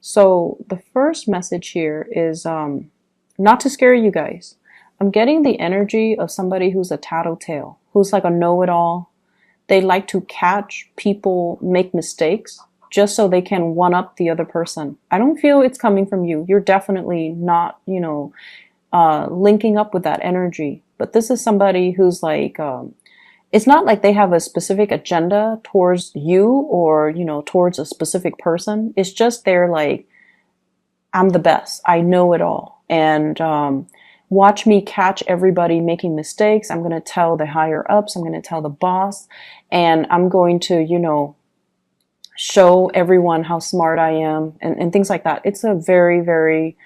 So the first message here is not to scare you guys. I'm getting the energy of somebody who's a tattletale, who's like a know-it-all. They like to catch people make mistakes just so they can one-up the other person. I don't feel it's coming from you. You're definitely not, linking up with that energy. But this is somebody who's like, it's not like they have a specific agenda towards you or, towards a specific person. It's just they're like, I'm the best. I know it all. And watch me catch everybody making mistakes. I'm going to tell the higher ups. I'm going to tell the boss. And I'm going to, show everyone how smart I am and things like that. It's a very, very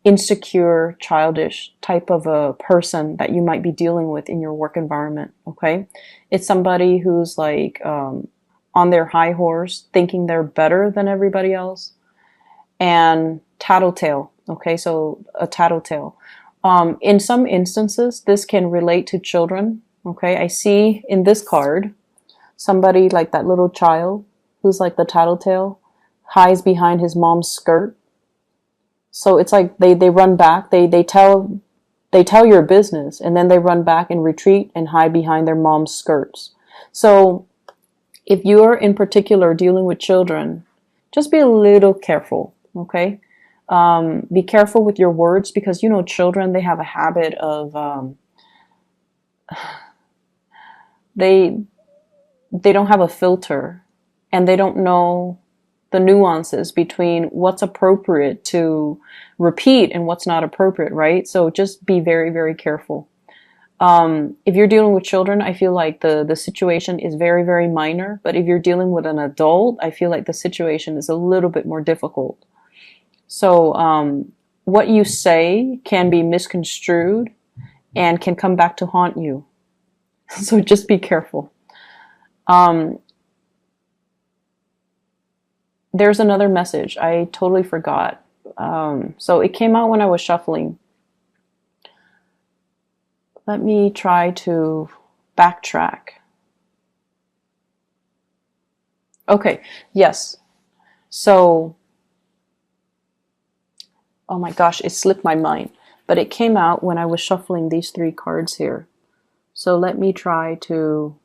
insecure, childish type of a person that you might be dealing with in your work environment. Okay. It's somebody who's like on their high horse, thinking they're better than everybody else. And tattletale. Okay. So a tattletale. In some instances, this can relate to children. Okay. I see in this card, somebody like that little child who's like the tattletale hides behind his mom's skirt. So it's like they run back, they tell your business, and then they run back and retreat and hide behind their mom's skirts. So if you're in particular dealing with children, just be a little careful, okay? Be careful with your words because, children, they have a habit of, they don't have a filter and they don't know the nuances between what's appropriate to repeat and what's not appropriate, right? So just be very, very careful. If you're dealing with children, I feel like the situation is very, very minor. But if you're dealing with an adult, I feel like the situation is a little bit more difficult. So what you say can be misconstrued and can come back to haunt you. So just be careful. There's another message. I totally forgot. So it came out when I was shuffling. Let me try to backtrack. Okay, yes. So, oh my gosh, it slipped my mind. But it came out when I was shuffling these three cards here. So let me try to...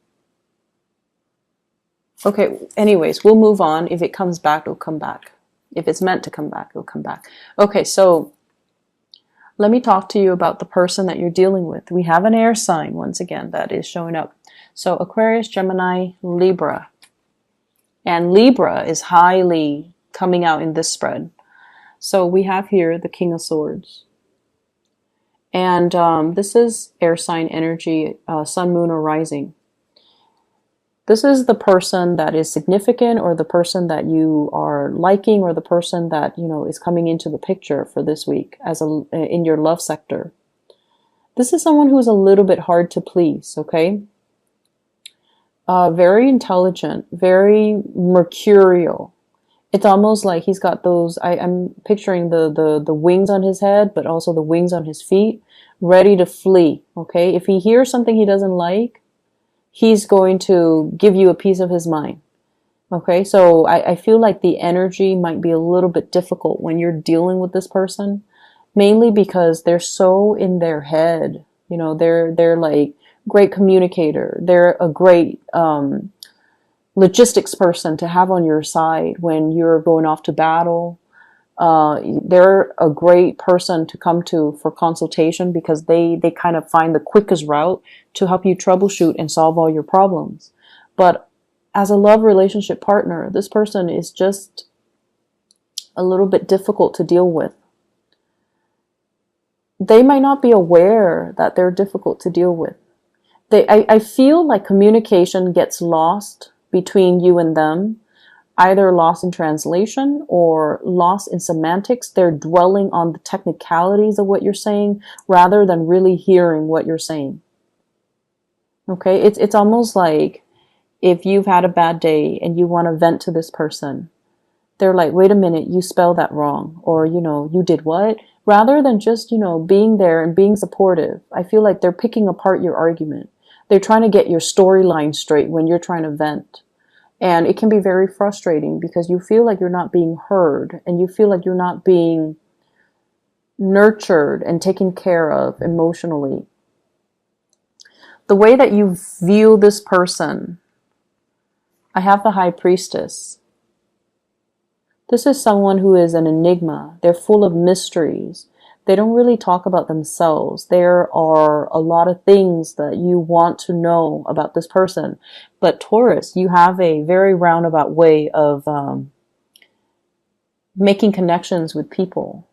Okay, anyways, we'll move on. If it comes back, it'll come back. If it's meant to come back, it'll come back. Okay, so let me talk to you about the person that you're dealing with. We have an air sign, once again, that is showing up. So Aquarius, Gemini, Libra. And Libra is highly coming out in this spread. So we have here the King of Swords. And this is air sign energy, sun, moon, or rising. This is the person that is significant or the person that you are liking or the person that, is coming into the picture for this week in your love sector. This is someone who's a little bit hard to please, okay? Very intelligent, very mercurial. It's almost like he's got those, I'm picturing the wings on his head, but also the wings on his feet, ready to flee, okay? If he hears something he doesn't like, he's going to give you a piece of his mind. Okay, so I feel like the energy might be a little bit difficult when you're dealing with this person, mainly because they're so in their head. They're like great communicator. They're a great logistics person to have on your side when you're going off to battle. They're a great person to come to for consultation because they kind of find the quickest route to help you troubleshoot and solve all your problems. But as a love relationship partner, this person is just a little bit difficult to deal with. They might not be aware that they're difficult to deal with. I feel like communication gets lost between you and them. Either lost in translation or lost in semantics. They're dwelling on the technicalities of what you're saying rather than really hearing what you're saying. Okay, it's almost like if you've had a bad day and you want to vent to this person, they're like, wait a minute, you spelled that wrong, or you did what? Rather than just being there and being supportive, I feel like they're picking apart your argument. They're trying to get your storyline straight when you're trying to vent. And it can be very frustrating because you feel like you're not being heard, and you feel like you're not being nurtured and taken care of emotionally. The way that you view this person, I have the High Priestess. This is someone who is an enigma. They're full of mysteries. They don't really talk about themselves. There are a lot of things that you want to know about this person. But Taurus, you have a very roundabout way of making connections with people.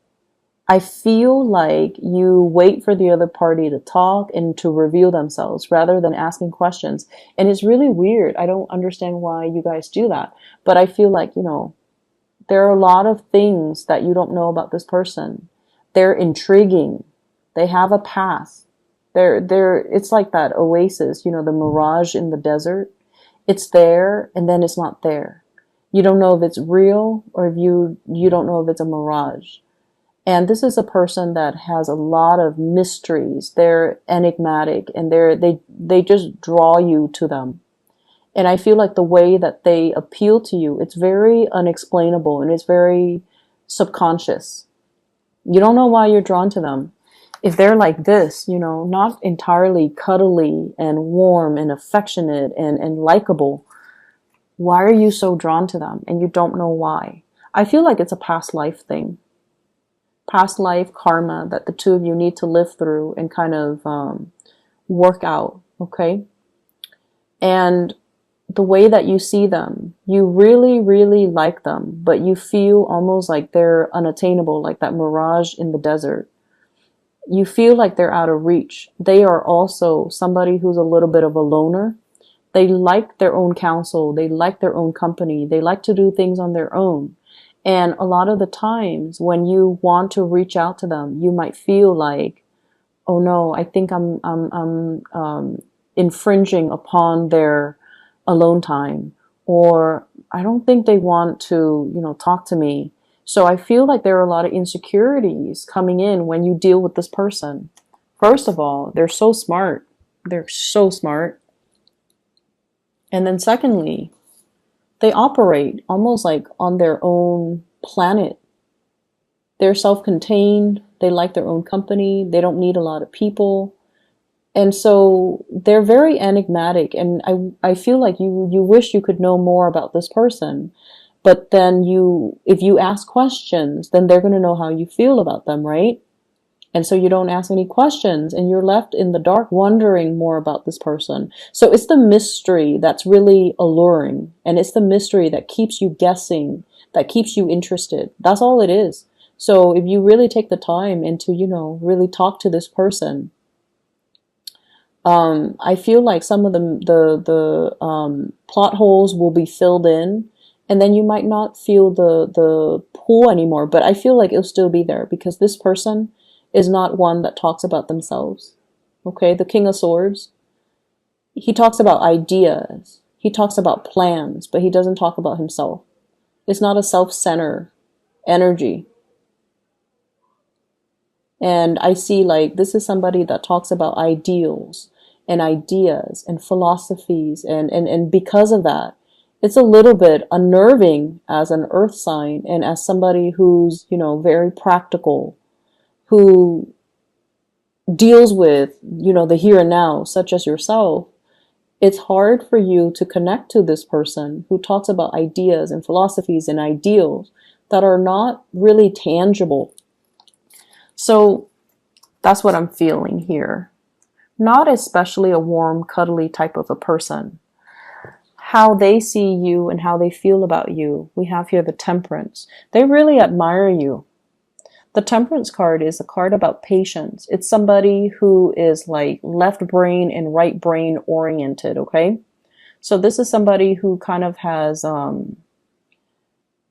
I feel like you wait for the other party to talk and to reveal themselves rather than asking questions. And it's really weird. I don't understand why you guys do that. But I feel like, there are a lot of things that you don't know about this person. They're intriguing. They have a past. It's like that oasis, the mirage in the desert. It's there and then it's not there. You don't know if it's real or if you don't know if it's a mirage. And this is a person that has a lot of mysteries. They're enigmatic and they just draw you to them. And I feel like the way that they appeal to you, it's very unexplainable and it's very subconscious. You don't know why you're drawn to them. If they're like this, not entirely cuddly and warm and affectionate and likable, why are you so drawn to them? And you don't know why. I feel like it's a past life thing. Past life karma that the two of you need to live through and kind of work out, okay? And the way that you see them, you really, really like them, but you feel almost like they're unattainable, like that mirage in the desert. You feel like they're out of reach. They are also somebody who's a little bit of a loner. They like their own counsel. They like their own company. They like to do things on their own. And a lot of the times when you want to reach out to them, you might feel like, oh no, I think I'm infringing upon their alone time, or I don't think they want to, talk to me. So I feel like there are a lot of insecurities coming in when you deal with this person. First of all, they're so smart. They're so smart. And then secondly, they operate almost like on their own planet. They're self-contained. They like their own company. They don't need a lot of people. And so they're very enigmatic. And I feel like you wish you could know more about this person. But then if you ask questions, then they're going to know how you feel about them, right? And so you don't ask any questions and you're left in the dark wondering more about this person. So it's the mystery that's really alluring. And it's the mystery that keeps you guessing, that keeps you interested. That's all it is. So if you really take the time and to, really talk to this person, I feel like some of the plot holes will be filled in, and then you might not feel the pull anymore. But I feel like it'll still be there because this person is not one that talks about themselves. Okay, the King of Swords, he talks about ideas, he talks about plans, but he doesn't talk about himself. It's not a self-centered energy. And I see like this is somebody that talks about ideals and ideas and philosophies. And because of that, it's a little bit unnerving as an earth sign and as somebody who's, very practical, who deals with, the here and now, such as yourself. It's hard for you to connect to this person who talks about ideas and philosophies and ideals that are not really tangible. So that's what I'm feeling here. Not especially a warm, cuddly type of a person. How they see you and how they feel about you. We have here the Temperance. They really admire you. The Temperance card is a card about patience. It's somebody who is like left brain and right brain oriented, okay? So this is somebody who kind of has,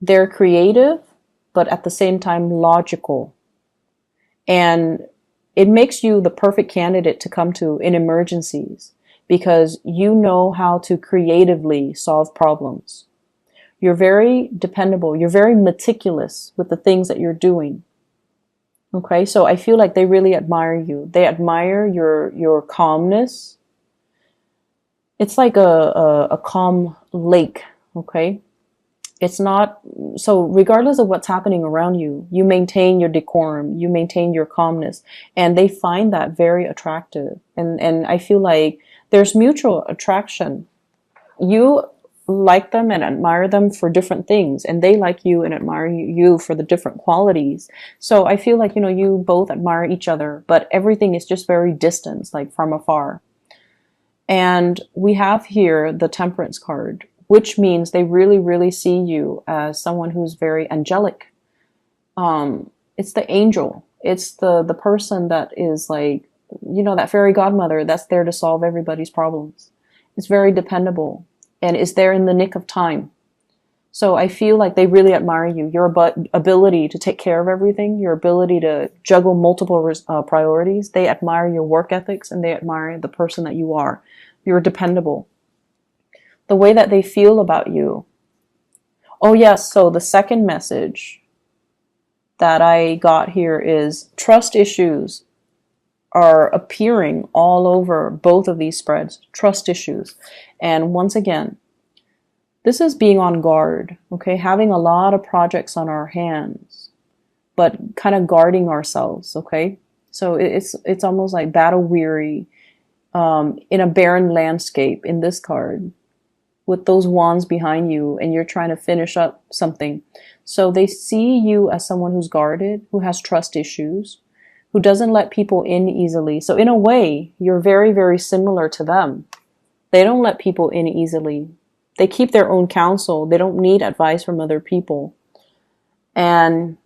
they're creative, but at the same time logical. And it makes you the perfect candidate to come to in emergencies because you know how to creatively solve problems. You're very dependable. You're very meticulous with the things that you're doing. Okay, so I feel like they really admire you. They admire your calmness. It's like a calm lake, okay? It's not, so regardless of what's happening around you, you maintain your decorum, you maintain your calmness, and they find that very attractive. And I feel like there's mutual attraction. You like them and admire them for different things, and they like you and admire you for the different qualities. So I feel like, you both admire each other, but everything is just very distant, like from afar. And we have here the Temperance card, which means they really, really see you as someone who's very angelic. It's the angel. It's the person that is like, that fairy godmother that's there to solve everybody's problems. It's very dependable and is there in the nick of time. So I feel like they really admire you. Your ability to take care of everything, your ability to juggle multiple priorities. They admire your work ethics and they admire the person that you are. You're dependable. The way that they feel about you. Oh yes, so the second message that I got here is trust issues are appearing all over both of these spreads. Trust issues. And once again, this is being on guard, okay? Having a lot of projects on our hands, but kind of guarding ourselves, okay? So it's almost like battle weary in a barren landscape in this card with those wands behind you and you're trying to finish up something. So they see you as someone who's guarded, who has trust issues, who doesn't let people in easily. So in a way, you're very, very similar to them. They don't let people in easily. They keep their own counsel. They don't need advice from other people. And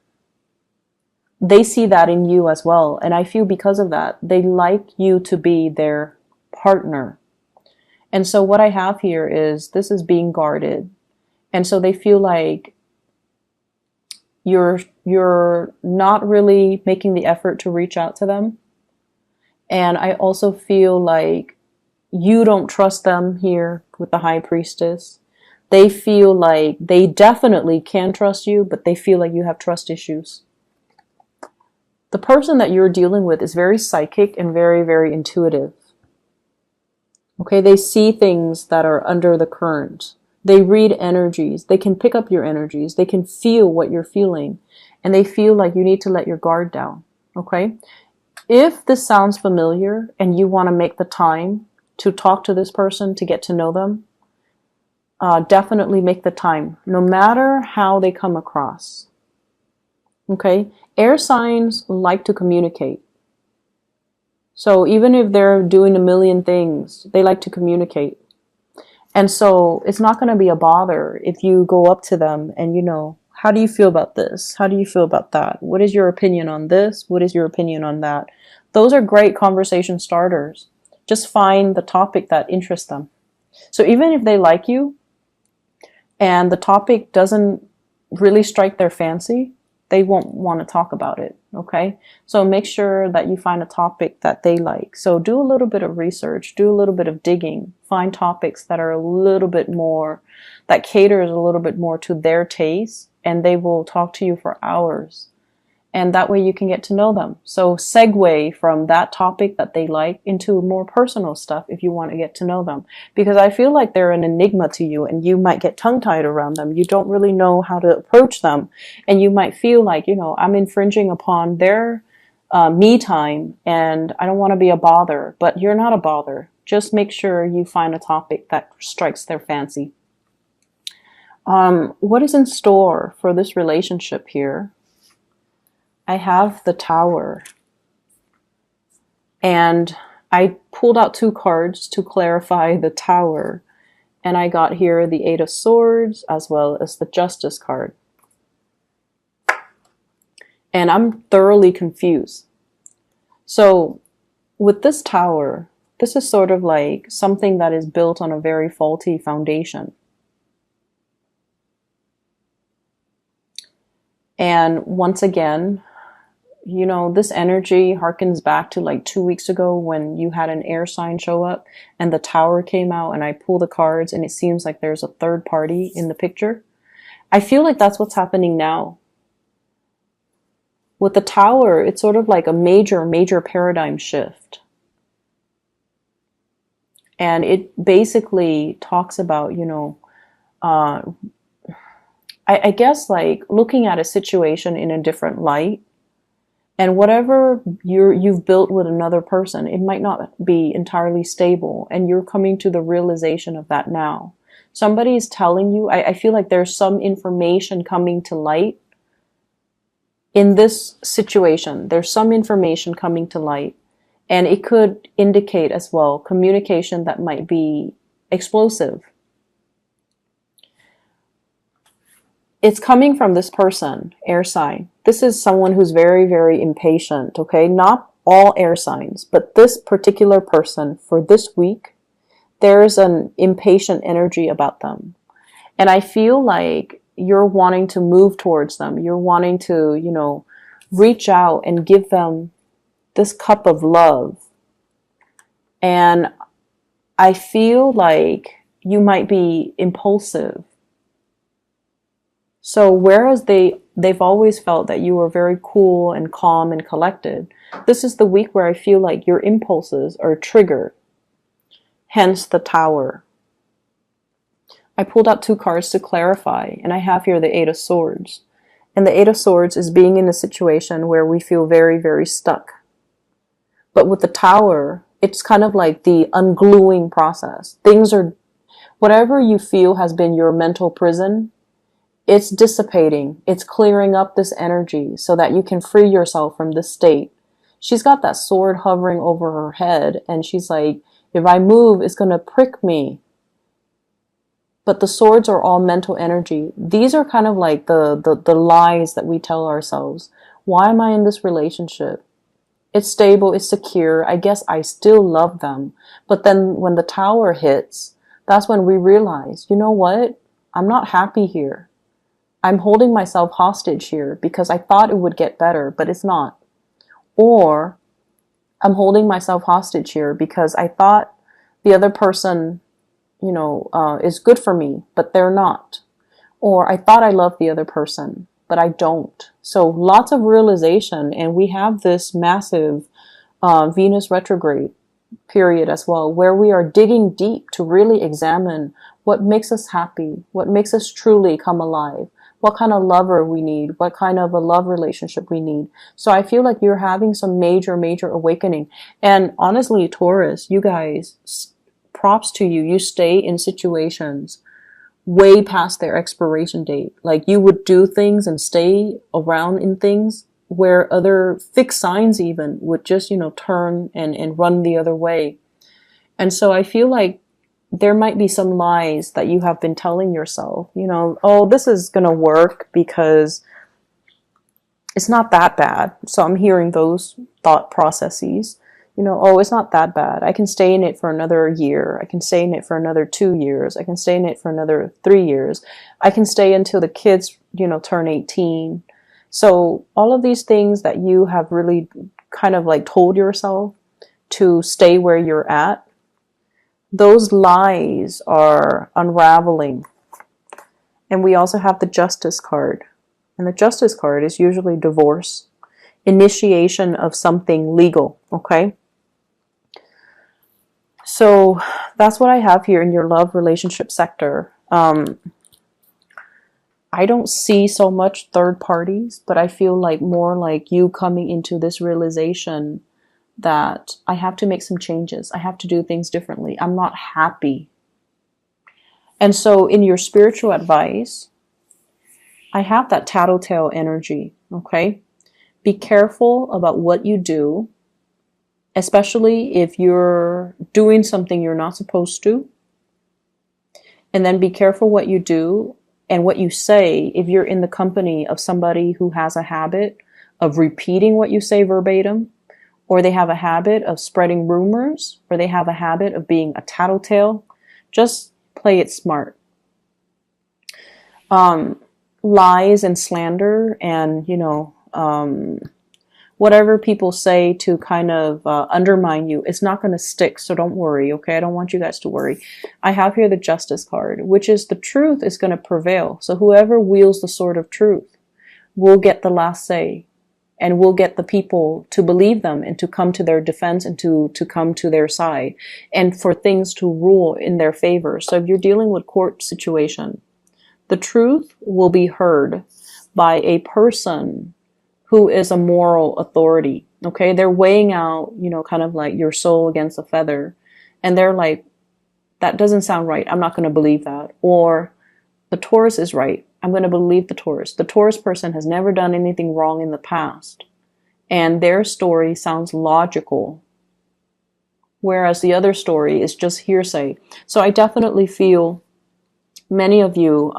they see that in you as well. And I feel because of that, they like you to be their partner. And so what I have here is this is being guarded. And so they feel like you're not really making the effort to reach out to them. And I also feel like you don't trust them here with the High Priestess. They feel like they definitely can trust you, but they feel like you have trust issues. The person that you're dealing with is very psychic and very, very intuitive. Okay, they see things that are under the current. They read energies. They can pick up your energies. They can feel what you're feeling. And they feel like you need to let your guard down. Okay? If this sounds familiar and you want to make the time to talk to this person, to get to know them, definitely make the time, no matter how they come across. Okay? Air signs like to communicate. So even if they're doing a million things, they like to communicate. And so it's not going to be a bother if you go up to them and, how do you feel about this? How do you feel about that? What is your opinion on this? What is your opinion on that? Those are great conversation starters. Just find the topic that interests them. So even if they like you and the topic doesn't really strike their fancy, they won't want to talk about it, okay? So make sure that you find a topic that they like. So do a little bit of research, do a little bit of digging, find topics that are a little bit more, that caters a little bit more to their taste, and they will talk to you for hours. And that way you can get to know them. So segue from that topic that they like into more personal stuff if you want to get to know them. Because I feel like they're an enigma to you and you might get tongue-tied around them. You don't really know how to approach them. And you might feel like, I'm infringing upon their me time and I don't want to be a bother. But you're not a bother. Just make sure you find a topic that strikes their fancy. What is in store for this relationship here? I have the Tower, and I pulled out 2 cards to clarify the Tower, and I got here the 8 of Swords as well as the Justice card. And I'm thoroughly confused. So with this Tower, this is sort of like something that is built on a very faulty foundation. And once again, this energy harkens back to like 2 weeks ago when you had an air sign show up and the Tower came out and I pull the cards and it seems like there's a third party in the picture. I feel like that's what's happening now. With the Tower, it's sort of like a major, major paradigm shift. And it basically talks about, uh, I guess like looking at a situation in a different light. And whatever you've built with another person, it might not be entirely stable. And you're coming to the realization of that now. Somebody is telling you, I feel like there's some information coming to light in this situation. There's some information coming to light. And it could indicate as well communication that might be explosive. It's coming from this person, air sign. This is someone who's very, very impatient, okay? Not all air signs, but this particular person for this week, there's an impatient energy about them. And I feel like you're wanting to move towards them. You're wanting to, you know, reach out and give them this cup of love. And I feel like you might be impulsive. So whereas they've always felt that you were very cool and calm and collected, this is the week where I feel like your impulses are triggered. Hence the Tower. I pulled out 2 cards to clarify, and I have here the 8 of Swords. And the 8 of Swords is being in a situation where we feel very, very stuck. But with the Tower, it's kind of like the ungluing process. Things are, whatever you feel has been your mental prison, it's dissipating. It's clearing up this energy so that you can free yourself from this state. She's got that sword hovering over her head, and she's like, if I move, it's going to prick me. But the swords are all mental energy. These are kind of like the lies that we tell ourselves. Why am I in this relationship? It's stable, it's secure. I guess I still love them. But then when the Tower hits, that's when we realize, you know what? I'm not happy here. I'm holding myself hostage here because I thought it would get better, but it's not. Or I'm holding myself hostage here because I thought the other person, you know, is good for me, but they're not. Or I thought I loved the other person, but I don't. So lots of realization, and we have this massive Venus retrograde period as well, where we are digging deep to really examine what makes us happy, what makes us truly come alive, what kind of lover we need, what kind of a love relationship we need. So I feel like you're having some major, major awakening. And honestly, Taurus, you guys, props to you. You stay in situations way past their expiration date. Like you would do things and stay around in things where other fixed signs even would just, you know, turn and run the other way. And so I feel like there might be some lies that you have been telling yourself, you know, oh, this is going to work because it's not that bad. So I'm hearing those thought processes, you know, oh, it's not that bad. I can stay in it for another year. I can stay in it for another 2 years. I can stay in it for another 3 years. I can stay until the kids, you know, turn 18. So all of these things that you have really kind of like told yourself to stay where you're at, those lies are unraveling. And we also have the Justice card. And the Justice card is usually divorce, initiation of something legal, okay? So that's what I have here in your love relationship sector. I don't see so much third parties, but I feel like more like you coming into this realization that I have to make some changes. I have to do things differently. I'm not happy. And so in your spiritual advice, I have that tattletale energy, okay? Be careful about what you do, especially if you're doing something you're not supposed to. And then be careful what you do and what you say if you're in the company of somebody who has a habit of repeating what you say verbatim, or they have a habit of spreading rumors, or they have a habit of being a tattletale. Just play it smart. Lies and slander and, you know, whatever people say to kind of undermine you, it's not going to stick. So don't worry, okay? I don't want you guys to worry. I have here the Justice card, which is the truth is going to prevail. So whoever wields the sword of truth will get the last say. And will get the people to believe them and to come to their defense and to come to their side and for things to rule in their favor. So if you're dealing with court situation, The truth will be heard by a person who is a moral authority. Okay, they're weighing out, you know, kind of like your soul against a feather, and they're like, that doesn't sound right, I'm not going to believe that. Or the Taurus is right, I'm going to believe the Taurus. The Taurus person has never done anything wrong in the past, and their story sounds logical, whereas the other story is just hearsay. So I definitely feel many of you,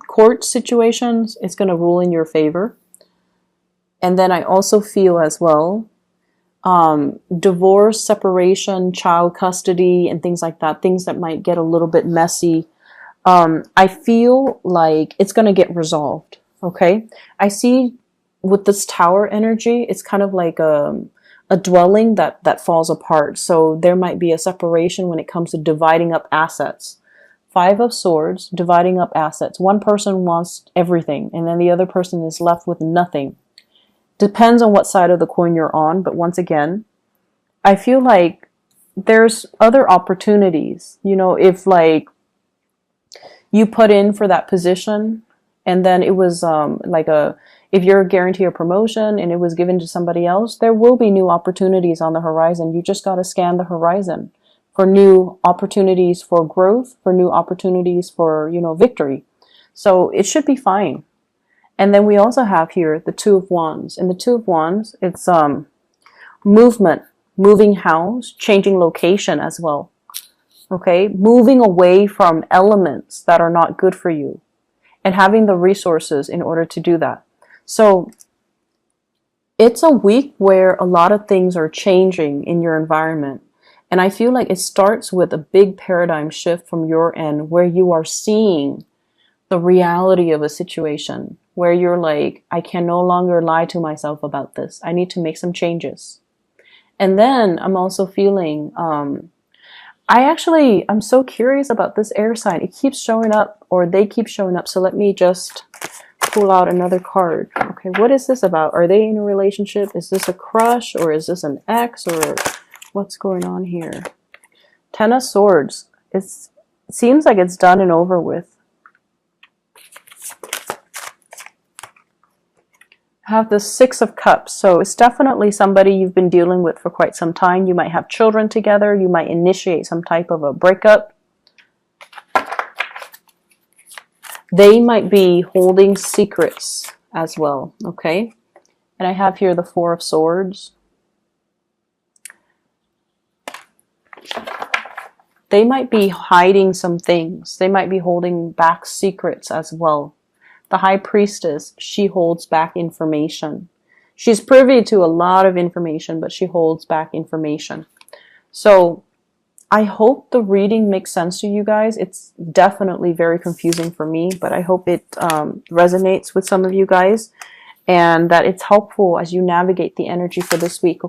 court situations, it's going to rule in your favor. And then I also feel as well, divorce, separation, child custody, and things like that, things that might get a little bit messy. I feel like it's going to get resolved. Okay. I see with this tower energy, it's kind of like a dwelling that falls apart. So there might be a separation when it comes to dividing up assets. 5 of Swords, dividing up assets. One person wants everything, and then the other person is left with nothing. Depends on what side of the coin you're on, but once again, I feel like there's other opportunities. You know, if like you put in for that position, and then it was if you're guaranteed a promotion and it was given to somebody else, there will be new opportunities on the horizon. You just got to scan the horizon for new opportunities for growth, for new opportunities for, you know, victory. So it should be fine. And then we also have here the Two of Wands. And the Two of Wands, it's movement, moving house, changing location as well. Okay, moving away from elements that are not good for you and having the resources in order to do that. So it's a week where a lot of things are changing in your environment. And I feel like it starts with a big paradigm shift from your end where you are seeing the reality of a situation, where you're like, I can no longer lie to myself about this. I need to make some changes. And then I'm also feeling, I'm so curious about this air sign. It keeps showing up, or they keep showing up. So let me just pull out another card. Okay, what is this about? Are they in a relationship? Is this a crush, or is this an ex, or what's going on here? 10 of Swords. It seems like it's done and over with. I have the 6 of Cups. So it's definitely somebody you've been dealing with for quite some time. You might have children together. You might initiate some type of a breakup. They might be holding secrets as well. Okay. And I have here the 4 of Swords. They might be hiding some things. They might be holding back secrets as well. The High Priestess, she holds back information. She's privy to a lot of information, but she holds back information. So I hope the reading makes sense to you guys. It's definitely very confusing for me, but I hope it resonates with some of you guys and that it's helpful as you navigate the energy for this week.